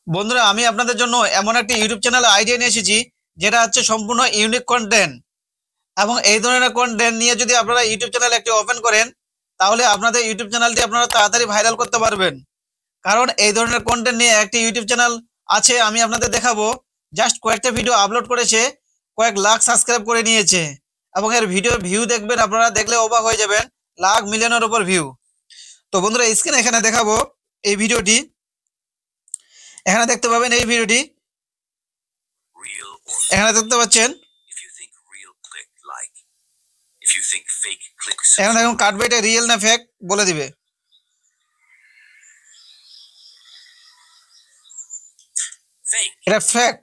বন্ধুরা, আমি আপনাদের জন্য এমন একটি ইউটিউব চ্যানেল আইডিয়া নিয়ে এসেছি, যেটা হচ্ছে সম্পূর্ণ ইউনিক কন্টেন্ট। এবং এই ধরনের কন্টেন্ট নিয়ে যদি আপনারা ইউটিউব চ্যানেল একটি ওপেন করেন, তাহলে আপনাদের ইউটিউব চ্যানেলটি আপনারা তাড়াতাড়ি ভাইরাল করতে পারবেন। কারণ এই ধরনের কন্টেন্ট নিয়ে একটি ইউটিউব চ্যানেল আছে, আমি আপনাদের দেখাবো। জাস্ট কয়েকটা ভিডিও আপলোড করেছে, কয়েক লাখ সাবস্ক্রাইব করে নিয়েছে। এবং এর ভিডিও ভিউ দেখবেন, আপনারা দেখলে অবাক হয়ে যাবেন, লাখ মিলিয়নের উপর ভিউ। তো বন্ধুরা, স্ক্রিনে এখানে দেখাবো এই ভিডিওটি। এখানে দেখতে পাবেন এই ভিডিওটি, এখানে দেখতে পাচ্ছেন। এখন দেখুন কাটবে, এটা রিয়েল না ফেক বলে দিবে। এটা ফেক।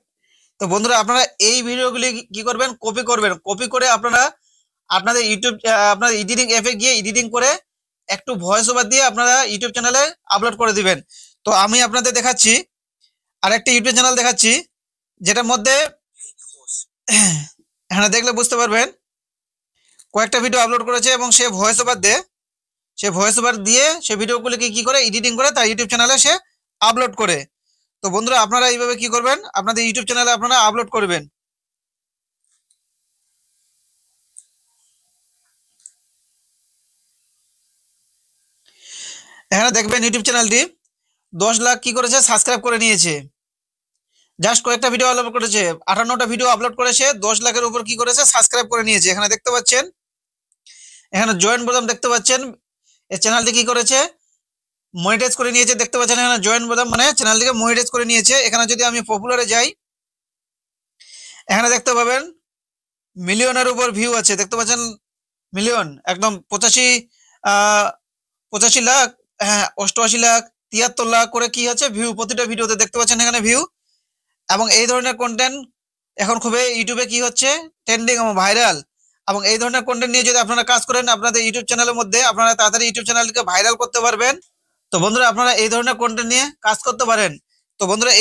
তো বন্ধুরা, আপনারা এই ভিডিওগুলি কি করবেন, কপি করবেন। কপি করে আপনারা আপনাদের ইউটিউব আপনার এডিটিং অ্যাপে গিয়ে এডিটিং করে একটু ভয়েস ওভার দিয়ে আপনারা ইউটিউব চ্যানেলে আপলোড করে দিবেন। তো আমি আপনাদের দেখাচ্ছি, আরেকটা ইউটিউব চ্যানেল দেখাচ্ছি, যেটার মধ্যে এখানে দেখলে বুঝতে পারবেন কয়েকটা ভিডিও আপলোড করেছে এবং সে ভয়েস ওভার দিয়ে সে ভিডিওগুলিকে কি করে এডিটিং করে তার ইউটিউব চ্যানেলে সে আপলোড করে। তো বন্ধুরা, আপনারা এইভাবে কি করবেন, আপনাদের ইউটিউব চ্যানেলে আপনারা আপলোড করবেন। এখানে দেখবেন ইউটিউব চ্যানেলটি 10 লাখ কি করেছে, সাবস্ক্রাইব করে নিয়েছে। জাস্ট কয়েকটা ভিডিও আপলোড করেছে, 58টা ভিডিও আপলোড করেছে, 10 লাখের উপর কি করেছে, সাবস্ক্রাইব করে নিয়েছে। এখানে দেখতে পাচ্ছেন, এখানে জয়েন বোতাম দেখতে পাচ্ছেন। এই চ্যানেলটি কি করেছে, মনিটাইজ করে নিয়েছে। দেখতে পাচ্ছেন এখানে জয়েন বোতাম, মানে চ্যানেলটিকে মনিটাইজ করে নিয়েছে। এখানে যদি আমি পপুলারে যাই, এখানে দেখতে পাবেন মিলিয়নের উপর ভিউ আছে। দেখতে পাচ্ছেন মিলিয়ন, একদম 85 লাখ, হ্যাঁ 88 লাখ, 73 লাখ করে কি হচ্ছে ভিউ প্রতিটা ভিডিওতে। দেখতে পাচ্ছেন এখানে ভিউ। এবং এই ধরনের কন্টেন্ট এখন খুবই ইউটিউবে কি হচ্ছে, ট্রেন্ডিং এবং ভাইরাল। এবং এই ধরনের কন্টেন্ট নিয়ে যদি আপনারা কাজ করেন আপনাদের ইউটিউব চ্যানেলের মধ্যে, আপনারা তাড়াতাড়ি ইউটিউব চ্যানেলকে ভাইরাল করতে পারবেন। তো বন্ধুরা, আপনারা এই ধরনের কন্টেন্ট নিয়ে কাজ করতে পারেন। তো বন্ধুরা,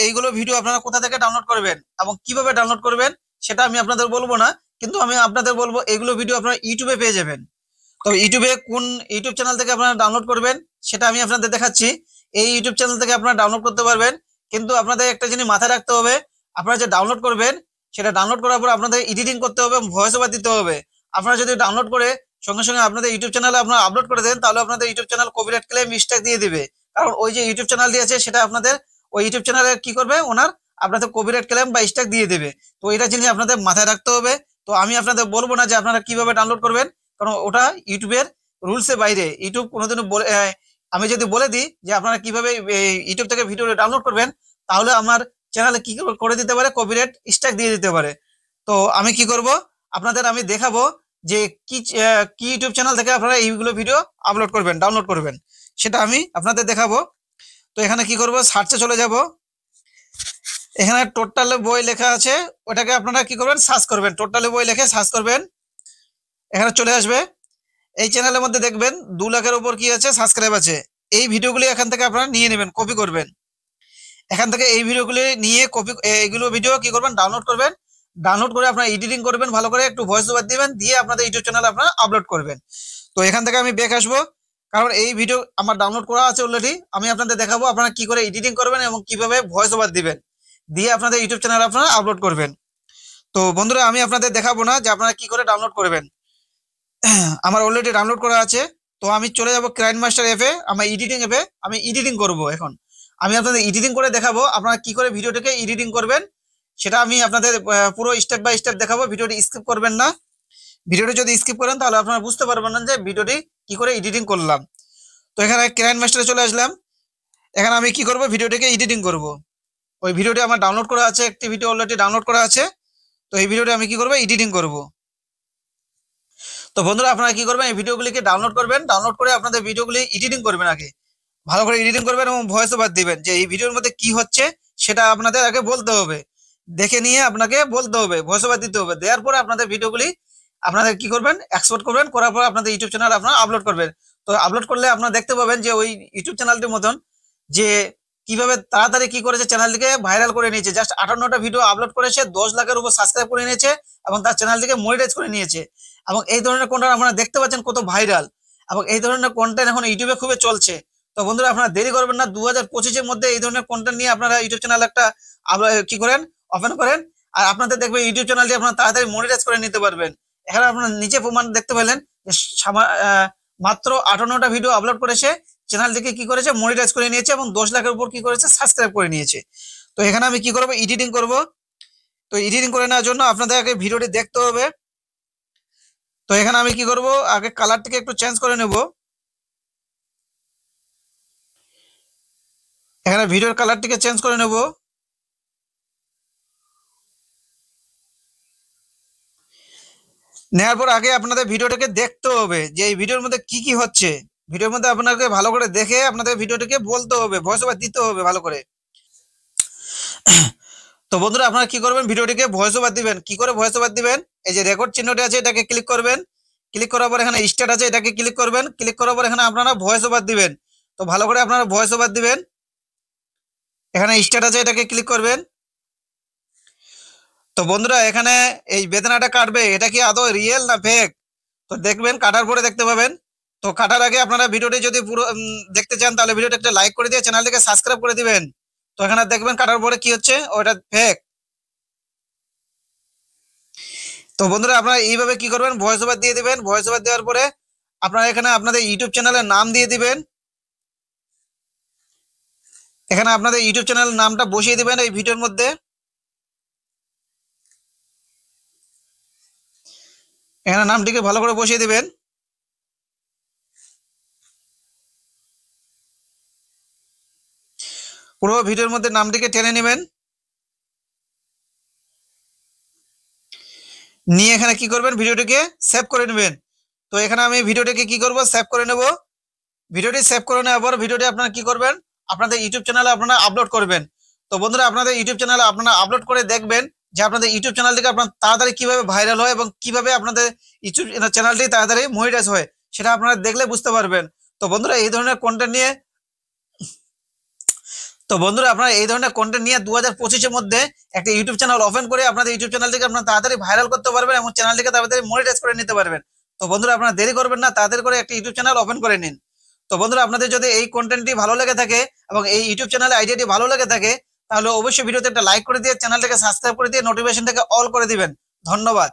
এইগুলো ভিডিও আপনারা কোথা থেকে ডাউনলোড করবেন এবং কিভাবে ডাউনলোড করবেন সেটা আমি আপনাদের বলবো না, কিন্তু আমি আপনাদের বলবো এইগুলো ভিডিও আপনারা ইউটিউবে পেয়ে যাবেন। তো ইউটিউবে কোন ইউটিউব চ্যানেল থেকে আপনারা ডাউনলোড করবেন সেটা আমি আপনাদের দেখাচ্ছি। এই ইউটিউব চ্যানেল থেকে আপনারা ডাউনলোড করতে পারবেন, কিন্তু আপনাদের একটা জিনিস মাথায় রাখতে হবে। আপনারা যে ডাউনলোড করবেন, সেটা ডাউনলোড করার পর আপনাদের এডিটিং করতে হবে, ভয়েস ওভার দিতে হবে। আপনারা যদি ডাউনলোড করে সঙ্গে সঙ্গে আপনাদের ইউটিউব চ্যানেলে আপনারা আপলোড করে দেন, তাহলে আপনাদের YouTube channel copyright claim strike দিয়ে দিবে। কারণ ওই যে ইউটিউব চ্যানেলটি আছে, সেটা আপনাদের ওই ইউটিউব চ্যানেলে কি করবে, ওনার আপনাদের কপিরাইট ক্লেম বা স্ট্রাইক দিয়ে দেবে। তো এটা জিনিস আপনাদের মাথায় রাখতে হবে। তো আমি আপনাদের বলবো না যে আপনারা কিভাবে ডাউনলোড করবেন, কারণ ওটা ইউটিউবের রুলসের বাইরে। ইউটিউব কোনোদিনও আমি যদি বলে দিই যে আপনারা কিভাবে ইউটিউব থেকে ভিডিও ডাউনলোড করবেন, তাহলে আমার চ্যানেলে কি করে দিতে পারে, কপিরাইট স্ট্রাইক দিয়ে দিতে পারে। তো আমি কি করব, আপনাদের আমি দেখাবো যে কি ইউটিউব চ্যানেল থেকে আপনারা এইগুলো ভিডিও আপলোড করবেন, ডাউনলোড করবেন, সেটা আমি আপনাদের দেখাবো। তো এখানে কি করব, সার্চে চলে যাব। এখানে টোটাল বই লেখা আছে, ওটাকে আপনারা কি করবেন, সার্চ করবেন। টোটাল বই লিখে সার্চ করবেন, এখানে চলে আসবে। এই চ্যানেলের মধ্যে দেখবেন 2 লাখের উপর কি আছে, সাবস্ক্রাইব আছে। এই ভিডিওগুলি এখান থেকে আপনারা নিয়ে নেবেন, কপি করবেন। এখান থেকে এই ভিডিওগুলি নিয়ে এইগুলো ভিডিও কি করবেন, ডাউনলোড করবেন। ডাউনলোড করে আপনারা এডিটিং করবেন, ভালো করে একটু ভয়েস ওভার দিবেন, দিয়ে আপনাদের ইউটিউব চ্যানেলে আপনারা আপলোড করবেন। তো এখান থেকে আমি ব্যাক আসবো, কারণ এই ভিডিও আমার ডাউনলোড করা আছে অলরেডি। আমি আপনাদের দেখাবো আপনারা কি করে এডিটিং করবেন এবং কিভাবে ভয়েস ওভার দিবেন, দিয়ে আপনাদের ইউটিউব চ্যানেলে আপনারা আপলোড করবেন। তো বন্ধুরা, আমি আপনাদের দেখাবো না যে আপনারা কি করে ডাউনলোড করবেন, আমার অলরেডি ডাউনলোড করা আছে। তো আমি চলে যাব কাইনমাস্টার অ্যাপে, আমার এডিটিং অ্যাপে আমি এডিটিং করব। এখন আমি আপনাদের এডিটিং করে দেখাবো আপনারা কি করে ভিডিওটাকে এডিটিং করবেন, সেটা আমি আপনাদের পুরো স্টেপ বাই স্টেপ দেখাবো। ভিডিওটি স্কিপ করবেন না। ভিডিওটি যদি স্কিপ করেন তাহলে আপনারা বুঝতে পারবেন না যে ভিডিওটি কি করে এডিটিং করলাম। তো এখানে কাইনমাস্টারে চলে আসলাম। এখানে আমি কি করব, ভিডিওটাকে এডিটিং করব। ওই ভিডিওটি আমার ডাউনলোড করা আছে, একটি ভিডিও অলরেডি ডাউনলোড করা আছে। তো এই ভিডিওটি আমি কি করব, এডিটিং করব। তো বন্ধুরা, আপনারা কি করবেন, এই ভিডিওগুলিকে ডাউনলোড করবেন। ডাউনলোড করে আপনাদের ভিডিওগুলি এডিটিং করবেন, আগে ভালো করে এডিটিং করবেন এবং ভয়েস ওভার দিবেন যে এই ভিডিওর মধ্যে কি হচ্ছে সেটা আপনাদের আগে বলতে হবে। দেখে নিয়ে আপনাকে বলতে হবে, ভয়েস ওভার দিতে হবে। দেওয়ার পরে আপনাদের ভিডিওগুলি আপনাদের কি করবেন, এক্সপোর্ট করবেন। করার পর আপনাদের ইউটিউব চ্যানেল আপনারা আপলোড করবেন। তো আপলোড করলে আপনারা দেখতে পাবেন যে ওই ইউটিউব চ্যানেলটির মতন যে কিভাবে তাড়াতাড়ি কি করেছে, চ্যানেলটিকে ভাইরাল করে নিয়েছে। জাস্ট 58টা ভিডিও আপলোড করেছে, 10 লাখের উপর সাবস্ক্রাইব করে নিয়েছে এবং তার চ্যানেলটিকে মনিটাইজ করে নিয়েছে। এবং এই ধরনের কন্টেন্ট আপনারা দেখতে পাচ্ছেন কত ভাইরাল, এবং এই ধরনের কন্টেন্ট এখন ইউটিউবে খুবই চলছে। তো তো বন্ধুরা আপনারা দেরি করবেন না, 2025-এর মধ্যে এই ধরনের কন্টেন্ট নিয়ে আপনারা ইউটিউব চ্যানেল একটা কি করেন, ওপেন করেন। আর আপনাদের দেখবেন ইউটিউব চ্যানেলটি আপনারা তাড়াতাড়ি মনিটাইজ করে নিতে পারবেন। এখানে আপনারা নিচে প্রমাণ দেখতে পেলেন যে মাত্র 58টা ভিডিও আপলোড করেছে, চ্যানেলটিকে কি করেছে, মনিটাইজ করে নিয়েছে এবং 10 লাখের উপর কি করেছে, সাবস্ক্রাইব করে নিয়েছে। তো এখানে আমি কি করব, এডিটিং করব। তো এডিটিং করে নেওয়ার জন্য আপনাদের আগে ভিডিওটি দেখতে হবে। তো এখানে আমি কি করব, আগে কালারটিকে একটু চেঞ্জ করে নেব। এখানে ভিডিওর কালারটিকে চেঞ্জ করে নেব। নেওয়ার পর আগে আপনাদের ভিডিওটাকে দেখতে হবে যে এই ভিডিওর মধ্যে কি কি হচ্ছে। ভিডিওর মধ্যে আপনাকে ভালো করে দেখে আপনাদের ভিডিওটাকে বলতে হবে, ভয়েস ওভার দিতে হবে ভালো করে। তো বন্ধুরা আপনারা কি করবেন, ভিডিওটিকে ভয়েস ওভার দিবেন। কি করে ভয়েস ওভার দিবেন, এই যে রেকর্ড চিহ্নটি আছে এটাকে ক্লিক করবেন। ক্লিক করার পর এখানে স্টার্ট আছে এটাকে ক্লিক করবেন। ক্লিক করার পর এখানে আপনারা ভয়েস ওভার দিবেন। তো ভালো করে আপনারা ভয়েস ওভার দিবেন। এখানে স্টার্ট আছে এটাকে ক্লিক করবেন। তো বন্ধুরা এখানে এই বেদনাটা কাটবে, এটা কি আদৌ রিয়েল না ফেক, তো দেখবেন, কাটার পরে দেখতে পাবেন। তো কাটার আগে আপনারা ভিডিওটি যদি পুরো দেখতে চান তাহলে ভিডিওটা একটা লাইক করে দিয়ে চ্যানেলটিকে সাবস্ক্রাইব করে দিবেন। তো এখানে দেখবেন কাটার পরে কি হচ্ছে, ওটা ফেক। তো বন্ধুরা আপনারা এইভাবে কি করবেন, ভয়েস ওভার দিয়ে দিবেন। ভয়েস ওভার দেওয়ার পরে আপনারা এখানে আপনাদের ইউটিউব চ্যানেলের নাম দিয়ে দিবেন। এখানে আপনাদের ইউটিউব চ্যানেলের নামটা বসিয়ে দিবেন এই ভিডিওর মধ্যে। এখানে নামটিকে ভালো করে বসিয়ে দিবেন। পুরো ভিডিওর মধ্যে নামটিকে টেনে নেবেন। নিয়ে এখানে কি করবেন, ভিডিওটিকে সেভ করে নেবেন। তো এখানে আমি ভিডিওটিকে কি করব, সেভ করে নেব। ভিডিওটি সেভ করে নেওয়ার পর ভিডিওটি আপনারা কি করবেন, আপনাদের ইউটিউব চ্যানেলে আপনারা আপলোড করবেন। তো বন্ধুরা আপনাদের ইউটিউব চ্যানেলে আপনারা আপলোড করে দেখবেন যে আপনাদের ইউটিউব চ্যানেলটিকে আপনার তাড়াতাড়ি কিভাবে ভাইরাল হয় এবং কিভাবে আপনাদের ইউটিউব চ্যানেলটি তাড়াতাড়ি মনিটাইজ হয়, সেটা আপনারা দেখলে বুঝতে পারবেন। তো বন্ধুরা এই ধরনের কন্টেন্ট নিয়ে আপনারা এই ধরনের কন্টেন্ট নিয়ে 2025-এর মধ্যে একটা ইউটিউব চ্যানেল ওপেন করে আপনাদের ইউটিউব চ্যানেলটিকে আপনারা তাড়াতাড়ি ভাইরাল করতে পারবেন এবং চ্যানেলটিকে তাড়াতাড়ি মনিটাইজ করে নিতে পারবেন। তো বন্ধুরা আপনারা দেরি করবেন না, তাড়াতাড়ি করে একটা ইউটিউব চ্যানেল ওপেন করে নিন। তো বন্ধুরা আপনাদের যদি এই কন্টেন্টটি ভালো লেগে থাকে এবং এই ইউটিউব চ্যানেলের আইডিয়াটি ভালো লেগে থাকে তাহলে অবশ্যই ভিডিওতে একটা লাইক করে দিয়ে চ্যানেলটাকে সাবস্ক্রাইব করে দিয়ে নোটিফিকেশনটাকে অল করে দিবেন। ধন্যবাদ।